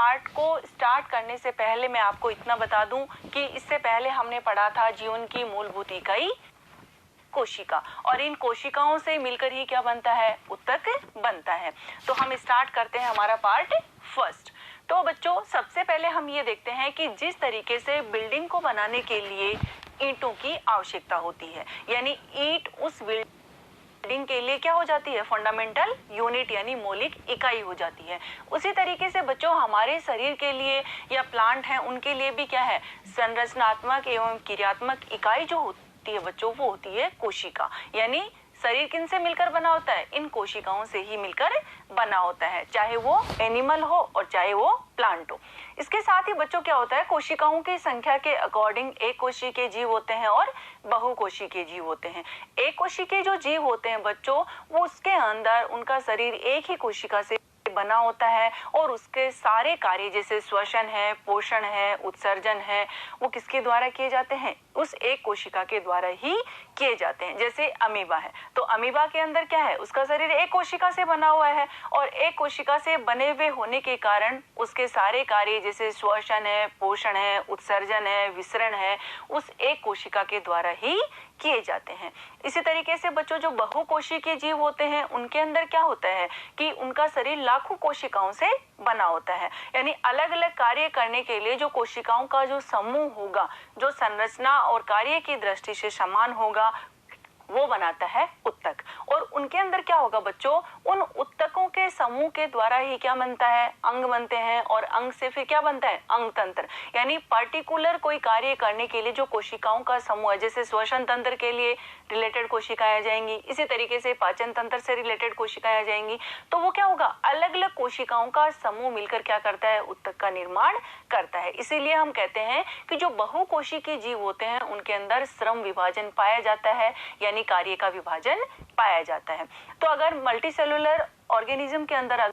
Part को start करने से पहले मैं आपको इतना बता दूं कि इससे पहले हमने पढ़ा था जीवन की मूलभूत इकाई कोशिका, और इन कोशिकाओं से मिलकर ही क्या बनता है, ऊतक बनता है। तो हम स्टार्ट करते हैं हमारा पार्ट फर्स्ट। तो बच्चों सबसे पहले हम ये देखते हैं कि जिस तरीके से बिल्डिंग को बनाने के लिए ईंटों की आवश्यकता होती है, यानी ईंट उस बिल्डिंग के लिए क्या हो जाती है, फंडामेंटल यूनिट यानी मौलिक इकाई हो जाती है। उसी तरीके से बच्चों हमारे शरीर के लिए या प्लांट हैं उनके लिए भी क्या है, संरचनात्मक एवं क्रियात्मक इकाई जो होती है बच्चों वो होती है कोशिका। यानी शरीर किन से मिलकर बना होता है, इन कोशिकाओं से ही मिलकर बना होता है, चाहे वो एनिमल हो और चाहे वो प्लांट हो। इसके साथ ही बच्चों क्या होता है, कोशिकाओं की संख्या के अकॉर्डिंग एक कोशिकीय जीव होते हैं और बहुकोशिकीय जीव होते हैं। एक कोशिकीय जो जीव होते हैं बच्चों, वो उसके अंदर उनका शरीर एक ही कोशिका से बना होता है और उसके सारे कार्य जैसे श्वसन है, पोषण है, उत्सर्जन है, वो किसके द्वारा किए जाते हैं, उस एक कोशिका के द्वारा ही किए जाते हैं। जैसे अमीबा है, तो अमीबा के अंदर क्या है, उसका शरीर एक कोशिका से बना हुआ है और एक कोशिका से बने हुए होने के कारण उसके सारे कार्य जैसे श्वसन है, पोषण है, उत्सर्जन है, विसरण है, उस एक कोशिका के द्वारा ही किए जाते हैं। इसी तरीके से बच्चों जो बहुकोशिकीय जीव होते हैं उनके अंदर क्या होता है कि उनका शरीर लाखों कोशिकाओं से बना होता है, यानी अलग अलग कार्य करने के लिए जो कोशिकाओं का जो समूह होगा, जो संरचना और कार्य की दृष्टि से समान होगा, वो बनाता है उत्तक। और उनके अंदर क्या होगा बच्चों, उन उत्तकों के समूह के द्वारा ही क्या बनता है, अंग बनते हैं, और अंग से फिर क्या बनता है, अंग तंत्र। यानी पर्टिकुलर कोई कार्य करने के लिए जो कोशिकाओं का समूह है, जैसे श्वसन तंत्र के लिए रिलेटेड कोशिकाएं आ जाएंगी, इसी तरीके से पाचन तंत्र से रिलेटेड कोशिकाएं आ जाएंगी। तो वो क्या होगा, अलग अलग कोशिकाओं का समूह मिलकर क्या करता है, उत्तक का निर्माण करता है। इसीलिए हम कहते हैं कि जो बहुकोशिकीय जीव होते हैं उनके अंदर श्रम विभाजन पाया जाता है, यानी कार्य का विभाजन पाया जाता है। तो अगर मल्टीसेलुलर ऑर्गेनिज्म के अंदर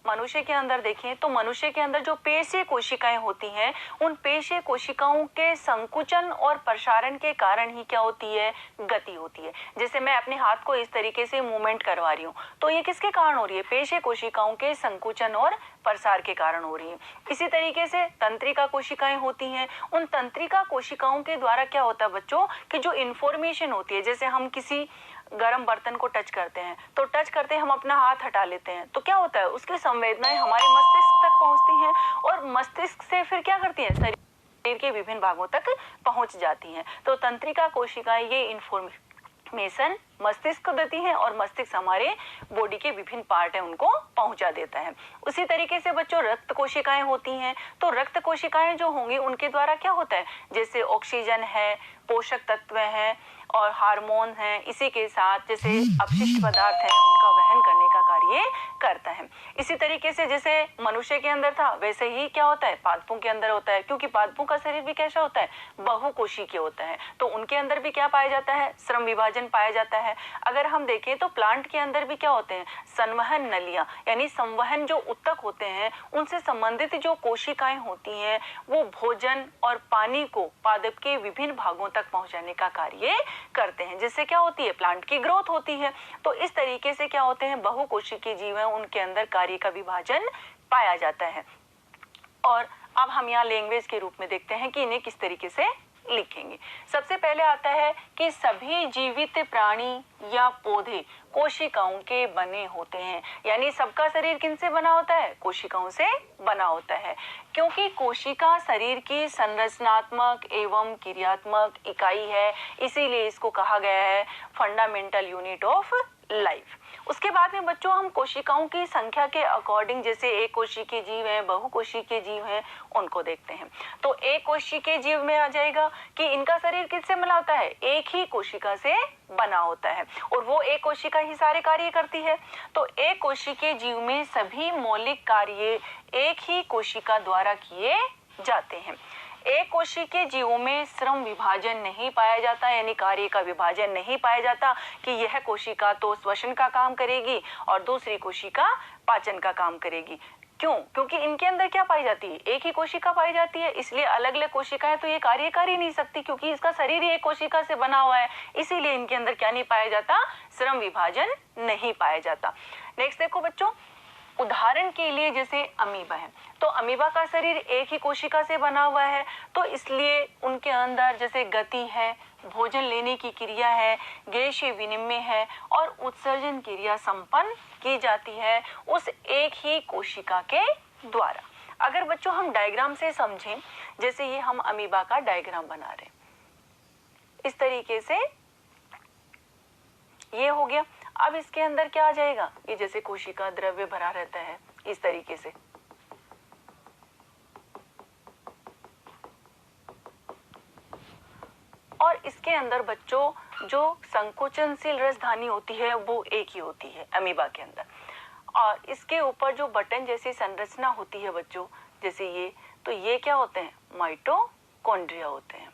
मनुष्य के अंदर देखें तो मनुष्य के अंदर जो पेशीय कोशिकाएं होती हैं, उन पेशीय कोशिकाओं के संकुचन और प्रसारण के कारण ही क्या होती है, गति होती है। जैसे मैं अपने हाथ को इस तरीके से मूवमेंट करवा रही हूँ, तो ये किसके कारण हो रही है, पेशीय कोशिकाओं के संकुचन और प्रसार के कारण हो रही है। इसी तरीके से तंत्रिका कोशिकाएं होती हैं, उन तंत्रिका कोशिकाओं के द्वारा क्या होता है बच्चों कि जो इंफॉर्मेशन होती है, जैसे हम किसी गर्म बर्तन को टच करते हैं, तो टच करते हम अपना हाथ हटा लेते हैं, तो क्या होता है, उसकी संवेदनाएं हमारे मस्तिष्क तक पहुंचती हैं और मस्तिष्क से फिर क्या करती हैं, शरीर के विभिन्न भागों तक पहुंच जाती हैं। तो तंत्रिका कोशिकाएं ये इंफॉर्मेशन मस्तिष्क को देती हैं और मस्तिष्क हमारे बॉडी के विभिन्न पार्ट है उनको पहुंचा देता है। उसी तरीके से बच्चों रक्त कोशिकाएं होती हैं, तो रक्त कोशिकाएं जो होंगी उनके द्वारा क्या होता है, जैसे ऑक्सीजन है, पोषक तत्व हैं और हार्मोन हैं, इसी के साथ जैसे अपशिष्ट पदार्थ हैं उनका वहन करने का कार्य करता है। इसी तरीके से जैसे मनुष्य के अंदर था वैसे ही क्या होता है, पादपों के अंदर होता है, क्योंकि पादपों का शरीर भी कैसा होता है, बहुकोशिकीय होता है, तो उनके अंदर भी क्या पाया जाता है, श्रम विभाजन पाया जाता है। अगर हम देखें तो प्लांट के अंदर भी क्या होते हैं, संवहन नलियां, यानी संवहन जो उत्तक होते हैं उनसे संबंधित जो कोशिकाएं होती हैं वो भोजन और पानी को पादप के विभिन्न भागों तक पहुंचाने का कार्य करते हैं, जिससे क्या होती है, प्लांट की ग्रोथ होती है। तो इस तरीके से क्या होते हैं, बहुकोशिकीय जीव हैं उनके अंदर कार्य का विभाजन पाया जाता है। और अब हम यहाँ लैंग्वेज के रूप में देखते हैं कि इन्हें किस तरीके से लिखेंगे। सबसे पहले आता है कि सभी जीवित प्राणी या पौधे कोशिकाओं के बने होते हैं, यानी सबका शरीर किनसे बना होता है, कोशिकाओं से बना होता है, क्योंकि कोशिका शरीर की संरचनात्मक एवं क्रियात्मक इकाई है, इसीलिए इसको कहा गया है फंडामेंटल यूनिट ऑफ लाइफ। उसके बाद में बच्चों हम कोशिकाओं की संख्या के अकॉर्डिंग जैसे एक कोशिकीय जीव हैं, बहुकोशिकीय जीव हैं, उनको देखते हैं। तो एक कोशिकीय जीव में आ जाएगा कि इनका शरीर किससे बना होता है, एक ही कोशिका से बना होता है और वो एक कोशिका ही सारे कार्य करती है। तो एक कोशिकीय जीव में सभी मौलिक कार्य एक ही कोशिका द्वारा किए जाते हैं। एक कोशिकीय जीवों में श्रम विभाजन नहीं पाया जाता, यानी कार्य का विभाजन नहीं पाया जाता कि यह कोशिका तो श्वसन का काम करेगी और दूसरी कोशिका पाचन का काम करेगी। क्यों? क्योंकि इनके अंदर क्या पाई जाती है, एक ही कोशिका पाई जाती है, इसलिए अलग अलग कोशिकाएं तो ये कार्य कर ही नहीं सकती, क्योंकि इसका शरीर ही एक कोशिका से बना हुआ है, इसीलिए इनके अंदर क्या नहीं पाया जाता, श्रम विभाजन नहीं पाया जाता। नेक्स्ट देखो बच्चों, उदाहरण उदाहरण के लिए जैसे अमीबा है, तो अमीबा का शरीर एक ही कोशिका से बना हुआ है, तो इसलिए उनके अंदर जैसे गति है, भोजन लेने की क्रिया है, गैसीय विनिमय है और उत्सर्जन क्रिया संपन्न की जाती है उस एक ही कोशिका के द्वारा। अगर बच्चों हम डायग्राम से समझें, जैसे ये हम अमीबा का डायग्राम बना रहे हैं, इस तरीके से ये हो गया। अब इसके अंदर क्या आ जाएगा, ये जैसे कोशिका द्रव्य भरा रहता है इस तरीके से, और इसके अंदर बच्चों जो संकोचनशील रसधानी होती है वो एक ही होती है अमीबा के अंदर, और इसके ऊपर जो बटन जैसी संरचना होती है बच्चों जैसे ये, तो ये क्या होते हैं, माइटोकॉन्ड्रिया होते हैं,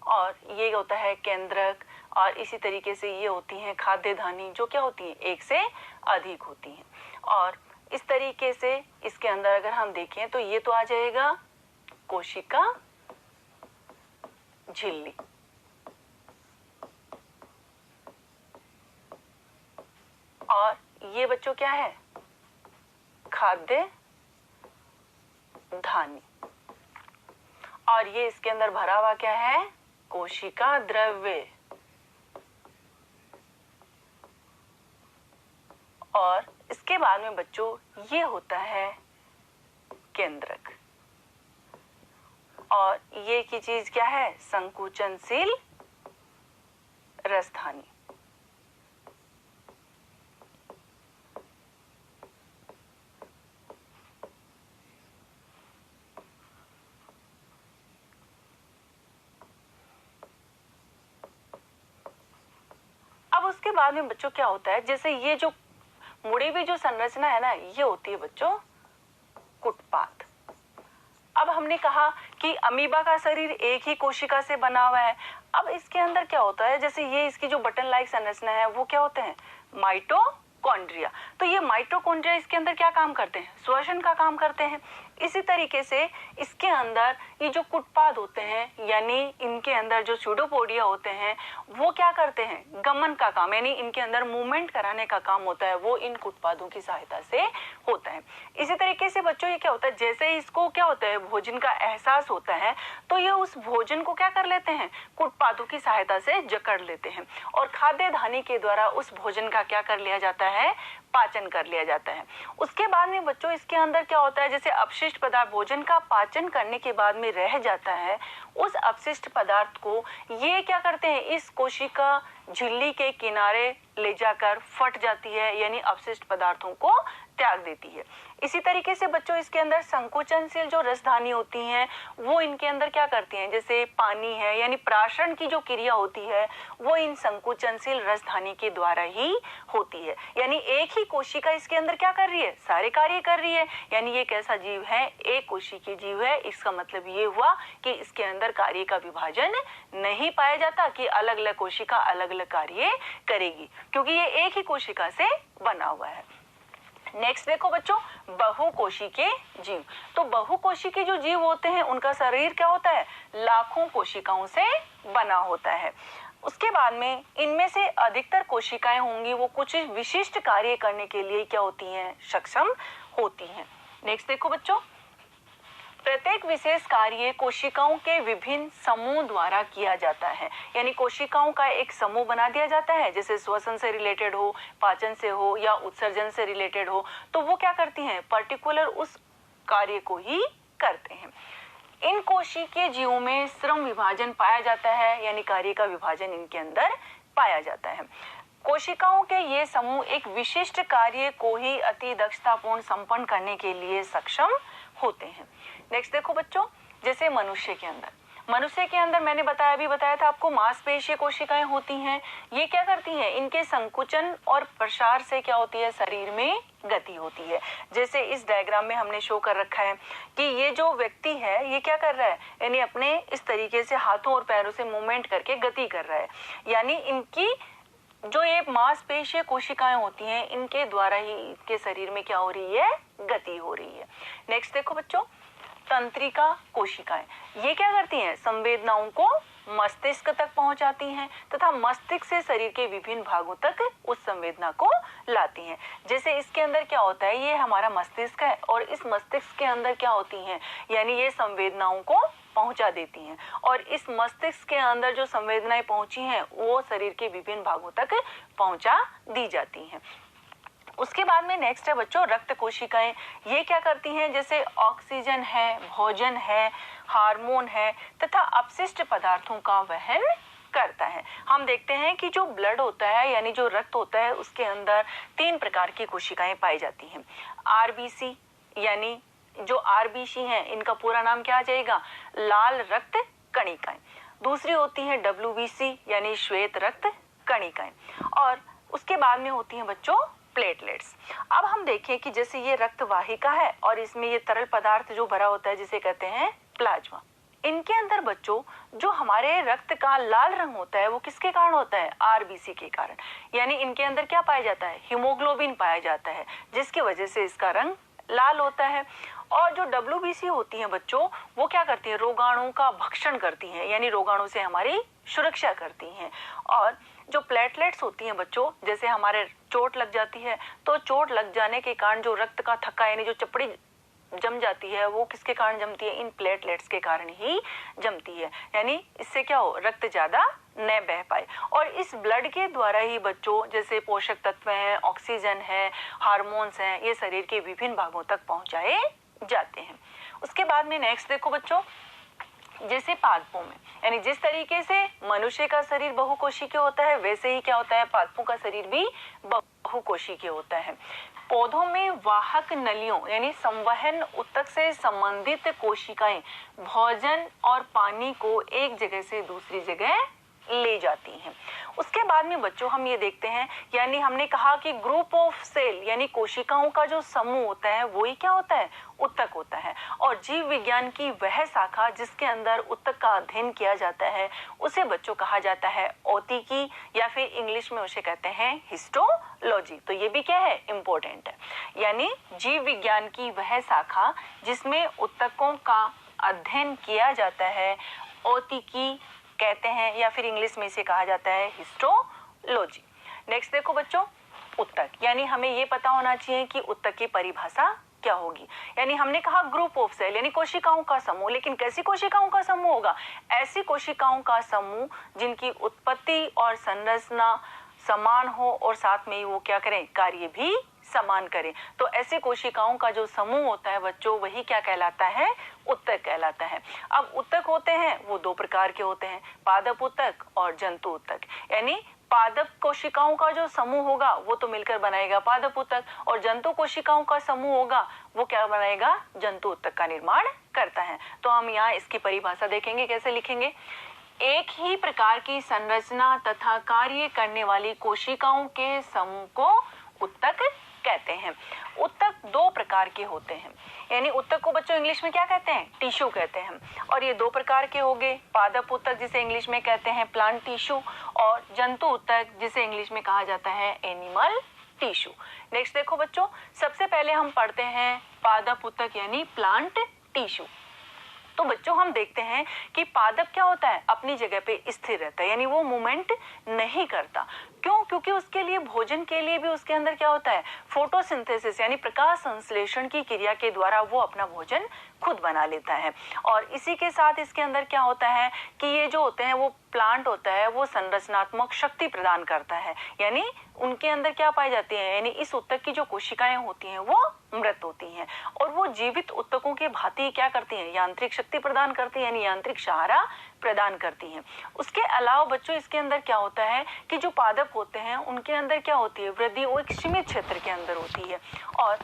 और ये होता है केंद्रक, और इसी तरीके से ये होती हैं खाद्य धानी जो क्या होती हैं, एक से अधिक होती हैं। और इस तरीके से इसके अंदर अगर हम देखें तो ये तो आ जाएगा कोशिका झिल्ली, और ये बच्चों क्या है, खाद्य धानी, और ये इसके अंदर भरा हुआ क्या है, कोशिका द्रव्य, और इसके बाद में बच्चों ये होता है केंद्रक, और ये की चीज क्या है, संकुचनशील रसधानी। अब उसके बाद में बच्चों क्या होता है, जैसे ये जो मुड़ी हुई जो संरचना है ना, ये होती है बच्चों कुटपाद। अब हमने कहा कि अमीबा का शरीर एक ही कोशिका से बना हुआ है। अब इसके अंदर क्या होता है, जैसे ये इसकी जो बटन लाइक संरचना है वो क्या होते हैं, माइटोकॉन्ड्रिया। तो ये माइटोकॉन्ड्रिया इसके अंदर क्या काम करते हैं, श्वसन का काम करते हैं। इसी तरीके से इसके अंदर ये जो कुटपाद होते हैं, यानी इनके अंदर जो स्यूडोपोडिया होते हैं, वो क्या करते हैं, गमन का काम, यानी इनके अंदर मूवमेंट कराने का काम होता है, वो इन कुटपादों की सहायता से होता है। इसी तरीके से बच्चों ये क्या होता है, जैसे इसको क्या होता है, भोजन का एहसास होता है, तो ये उस भोजन को क्या कर लेते हैं, कुटपादों की सहायता से जकड़ लेते हैं, और खाद्य धानी के द्वारा उस भोजन का क्या कर लिया जाता है, पाचन कर लिया जाता है। उसके बाद में बच्चों इसके अंदर क्या होता है, जैसे अपशिष्ट पदार्थ भोजन का पाचन करने के बाद में रह जाता है, उस अपशिष्ट पदार्थ को ये क्या करते हैं, इस कोशिका झिल्ली के किनारे ले जाकर फट जाती है, यानी अपशिष्ट पदार्थों को त्याग देती है। इसी तरीके से बच्चों इसके अंदर संकुचनशील जो रसधानी होती हैं वो इनके अंदर क्या करती हैं, जैसे पानी है, यानी प्राशन की जो क्रिया होती है वो इन संकुचनशील रसधानी के द्वारा ही होती है। यानी एक ही कोशिका इसके अंदर क्या कर रही है, सारे कार्य कर रही है। यानी ये कैसा जीव है, एक कोशिकीय जीव है। इसका मतलब ये हुआ कि इसके अंदर कार्य का विभाजन नहीं पाया जाता कि अलग अलग कोशिका अलग अलग कार्य करेगी, क्योंकि ये एक ही कोशिका से बना हुआ है। नेक्स्ट देखो बच्चों, बहुकोशिकीय जीव। तो बहुकोशिकीय जो जीव होते हैं उनका शरीर क्या होता है, लाखों कोशिकाओं से बना होता है। उसके बाद में इनमें से अधिकतर कोशिकाएं होंगी वो कुछ विशिष्ट कार्य करने के लिए क्या होती हैं, सक्षम होती हैं। नेक्स्ट देखो बच्चों, प्रत्येक विशेष कार्य कोशिकाओं के विभिन्न समूह द्वारा किया जाता है। यानी कोशिकाओं का एक समूह बना दिया जाता है, जैसे श्वसन से रिलेटेड हो, पाचन से हो या उत्सर्जन से रिलेटेड हो, तो वो क्या करती हैं, पर्टिकुलर उस कार्य को ही करते हैं। इन कोशिकीय जीवों में श्रम विभाजन पाया जाता है, यानी कार्य का विभाजन इनके अंदर पाया जाता है। कोशिकाओं के ये समूह एक विशिष्ट कार्य को ही अति दक्षतापूर्ण संपन्न करने के लिए सक्षम होते हैं। नेक्स्ट देखो बच्चों, जैसे मनुष्य के अंदर मैंने बताया था आपको, मांसपेशीय कोशिकाएं होती हैं। ये क्या करती हैं, इनके संकुचन और प्रसार से क्या होती है, शरीर में गति होती है। जैसे इस डायग्राम में हमने शो कर रखा है कि ये जो व्यक्ति है ये क्या कर रहा है, यानी अपने इस तरीके से हाथों और पैरों से मूवमेंट करके गति कर रहा है। यानी इनकी जो ये मांसपेशीय कोशिकाएं होती हैं इनके द्वारा ही इनके शरीर में क्या हो रही है, गति हो रही है। नेक्स्ट देखो बच्चों, तंत्रिका कोशिकाएं, ये क्या करती हैं? संवेदनाओं को मस्तिष्क तक पहुंचाती हैं तथा मस्तिष्क से शरीर के विभिन्न भागों तक उस संवेदना को लाती हैं। जैसे इसके अंदर क्या होता है, ये हमारा मस्तिष्क है और इस मस्तिष्क के अंदर क्या होती हैं, यानी ये संवेदनाओं को पहुंचा देती हैं और इस मस्तिष्क के अंदर जो संवेदनाएं पहुंची हैं वो शरीर के विभिन्न भागों तक पहुंचा दी जाती हैं। उसके बाद में नेक्स्ट है बच्चों रक्त कोशिकाएं। ये क्या करती हैं? जैसे ऑक्सीजन है, भोजन है, हार्मोन है तथा अपशिष्ट पदार्थों का वहन करता है। हम देखते हैं कि जो ब्लड होता है यानी जो रक्त होता है उसके अंदर 3 प्रकार की कोशिकाएं पाई जाती हैं। आरबीसी यानी जो आरबीसी हैं इनका पूरा नाम क्या आ जाएगा? लाल रक्त कणिकाएं। दूसरी होती है डब्ल्यूबीसी यानी श्वेत रक्त कणिकाएं और उसके बाद में होती हैं बच्चों प्लेटलेट्स। अब हम देखें कि जैसे ये रक्त वाहिका है और इसमें ये तरल पदार्थ जो भरा होता है जिसे कहते हैं प्लाज्मा। इनके अंदर बच्चों जो हमारे रक्त का लाल रंग होता है वो किसके कारण होता है? आरबीसी के कारण। यानी इनके अंदर क्या पाया जाता है? हीमोग्लोबिन पाया जाता है जिसकी वजह से इसका रंग लाल होता है। और जो डब्ल्यूबीसी होती हैं बच्चों वो क्या करती हैं? रोगाणुओं का भक्षण करती हैं यानी रोगाणु से हमारी सुरक्षा करती हैं। और जो प्लेटलेट्स होती हैं बच्चों, जैसे हमारे चोट लग जाती है तो चोट लग जाने के कारण जो रक्त का थक्का यानी जो चपड़ी जम जाती है वो किसके कारण जमती है? इन प्लेटलेट्स के कारण ही जमती है। यानी इससे क्या हो? रक्त ज्यादा न बह पाए। और इस ब्लड के द्वारा ही बच्चों जैसे पोषक तत्व हैं, ऑक्सीजन है, हार्मोन्स हैं, ये शरीर के विभिन्न भागों तक पहुंचाए जाते हैं। उसके बाद में नेक्स्ट देखो बच्चों, जैसे पादपों में यानी जिस तरीके से मनुष्य का शरीर बहुकोशिकीय होता है वैसे ही क्या होता है? पादपों का शरीर भी बहुकोशिकीय होता है। पौधों में वाहक नलियों यानी संवहन ऊतक से संबंधित कोशिकाएं भोजन और पानी को एक जगह से दूसरी जगह ले जाती हैं। उसके बाद में बच्चों हम ये देखते हैं, यानी हमने कहा कि ग्रुप ऑफ सेल यानी कोशिकाओं का जो समूह होता है वो ही क्या होता है? ऊतक होता है। और जीव विज्ञान की वह शाखा जिसके अंदर ऊतक का अध्ययन किया जाता है उसे बच्चों कहा जाता है औतिकी या फिर इंग्लिश में उसे कहते हैं हिस्टोलॉजी। तो ये भी क्या है? इम्पोर्टेंट है। यानी जीव विज्ञान की वह शाखा जिसमें ऊतकों का अध्ययन किया जाता है औतिकी कहते हैं या फिर इंग्लिश में इसे कहा जाता है हिस्टोलॉजी। नेक्स्ट देखो बच्चों ऊतक, यानी हमें ये पता होना चाहिए कि ऊतक की परिभाषा क्या होगी। यानी हमने कहा ग्रुप ऑफ सेल यानी कोशिकाओं का समूह, लेकिन कैसी कोशिकाओं का समूह होगा? ऐसी कोशिकाओं का समूह जिनकी उत्पत्ति और संरचना समान हो और साथ में ही वो क्या करें? कार्य भी समान करें। तो ऐसे कोशिकाओं का जो समूह होता है बच्चों वही क्या कहलाता है? ऊतक कहलाता है। अब ऊतक होते हैं वो 2 प्रकार के होते हैं, पादप ऊतक और जंतु ऊतक। यानी पादप कोशिकाओं का जो समूह होगा वो तो मिलकर बनाएगा पादप ऊतक और जंतु कोशिकाओं का समूह होगा वो क्या बनाएगा? जंतु ऊतक का निर्माण करता है। तो हम यहाँ इसकी परिभाषा देखेंगे, कैसे लिखेंगे? एक ही प्रकार की संरचना तथा कार्य करने वाली कोशिकाओं के समूह को ऊतक कहते हैं। ऊतक 2 प्रकार के होते हैं, यानी ऊतक को बच्चों इंग्लिश में क्या कहते हैं? टिश्यू कहते हैं। और ये 2 प्रकार के हो गए, पादप ऊतक जिसे इंग्लिश में कहते हैं प्लांट टिश्यू और जंतु ऊतक जिसे इंग्लिश में कहा जाता है एनिमल टिश्यू। नेक्स्ट देखो बच्चों, सबसे पहले हम पढ़ते हैं पादप ऊतक यानी प्लांट टिश्यू। तो बच्चों हम देखते हैं कि पादप क्या होता है? अपनी जगह पे स्थिर रहता है यानी वो मूवमेंट नहीं करता। क्यों? क्योंकि उसके लिए भोजन के लिए भी उसके अंदर क्या होता है? फोटोसिंथेसिस यानी प्रकाश संश्लेषण की क्रिया के द्वारा वो अपना भोजन खुद बना लेता है। और इसी के साथ इसके अंदर क्या होता है कि ये जो होते हैं वो प्लांट होता है वो संरचनात्मक शक्ति प्रदान करता है। यानी उनके अंदर क्या पाई जाती है? यानी इस ऊतक की जो कोशिकाएं होती हैं वो मृत होती हैं और वो जीवित ऊतकों के भांति क्या करती हैं? यांत्रिक शक्ति प्रदान करती है यानी यांत्रिक सहारा प्रदान करती हैं। उसके अलावा बच्चों इसके अंदर क्या होता है कि जो पादप होते हैं उनके अंदर क्या होती है? वृद्धि वो एक सीमित क्षेत्र के अंदर होती है और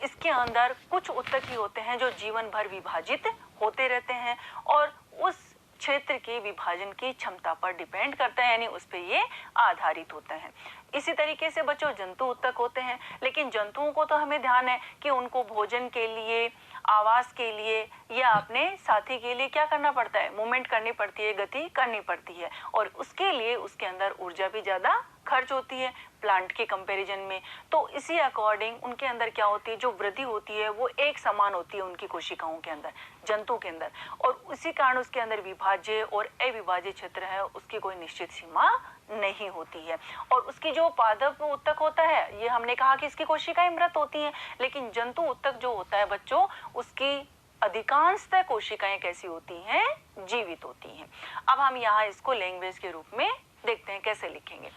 इसके अंदर कुछ ऊतक ही होते हैं जो जीवन भर विभाजित होते रहते हैं और उस क्षेत्र के विभाजन की क्षमता पर डिपेंड करता है यानी उस पे ये आधारित होता है। इसी तरीके से बच्चों जंतु ऊतक होते हैं, लेकिन जंतुओं को तो हमें ध्यान है कि उनको भोजन के लिए, आवास के लिए या अपने साथी के लिए क्या करना पड़ता है? मूवमेंट करनी पड़ती है, गति करनी पड़ती है और उसके लिए उसके अंदर ऊर्जा भी ज्यादा खर्च होती है प्लांट के कंपैरिजन में। तो इसी अकॉर्डिंग उनके अंदर क्या होती है, जो वृद्धि होती है वो एक समान होती है उनकी कोशिकाओं के अंदर, जंतु के अंदर, और उसी कारण उसके अंदर विभाज्य और अविभाज्य क्षेत्र है उसकी कोई निश्चित सीमा नहीं होती है। और उसकी जो पादप ऊतक होता है, ये हमने कहा कि इसकी कोशिकाएं मृत होती हैं, लेकिन जंतु ऊतक जो होता है बच्चों, उसकी अधिकांशतः कोशिकाएं कैसी होती हैं, जीवित होती हैं। अब हम यहाँ इसको लैंग्वेज के रूप में देखते हैं कैसे लिखेंगे।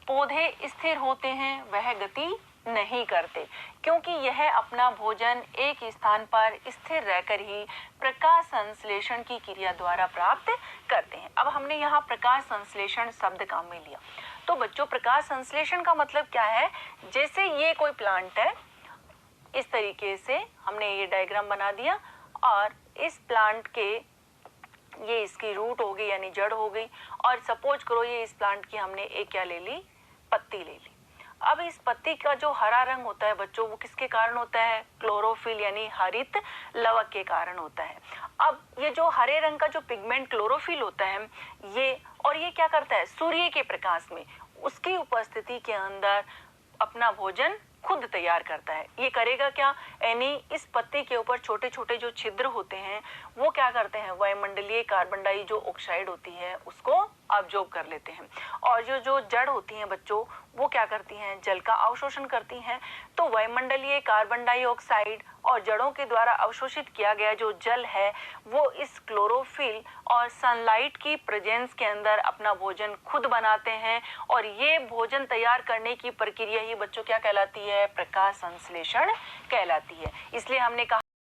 पौधे स्थिर होते हैं, वह गति नहीं करते, क्योंकि यह अपना भोजन एक स्थान पर स्थिर रहकर ही प्रकाश संश्लेषण की क्रिया द्वारा प्राप्त करते हैं। अब हमने यहाँ प्रकाश संश्लेषण शब्द काम में लिया। तो बच्चों प्रकाश संश्लेषण का मतलब क्या है, जैसे ये कोई प्लांट है, इस तरीके से हमने ये डायग्राम बना दिया, और इस प्लांट के ये इसकी रूट हो गई यानी जड़ हो गई, और सपोज करो ये इस प्लांट की हमने एक क्या ले ली, पत्ती ले ली। अब इस पत्ती का जो हरा रंग होता है बच्चों, वो किसके कारण होता है, क्लोरोफिल यानी हरित लवक के कारण होता है। अब ये जो हरे रंग का जो पिगमेंट क्लोरोफिल होता है, ये क्या करता है, सूर्य के प्रकाश में उसकी उपस्थिति के अंदर अपना भोजन खुद तैयार करता है। ये करेगा क्या, यानी इस पत्ती के ऊपर छोटे छोटे जो छिद्र होते हैं वो क्या करते हैं, वायुमंडलीय कार्बन डाई जो ऑक्साइड होती है उसको अब्जॉर्ब कर लेते हैं, और जो जड़ होती हैं बच्चों, वो क्या करती हैं, जल का अवशोषण करती हैं। तो वायुमंडलीय कार्बन डाइऑक्साइड और जड़ों के द्वारा अवशोषित किया गया जो जल है, वो इस क्लोरोफिल और सनलाइट की प्रेजेंस के अंदर अपना भोजन खुद बनाते हैं, और ये भोजन तैयार करने की प्रक्रिया ही बच्चों क्या कहलाती है, प्रकाश संश्लेषण कहलाती है। इसलिए हमने कहा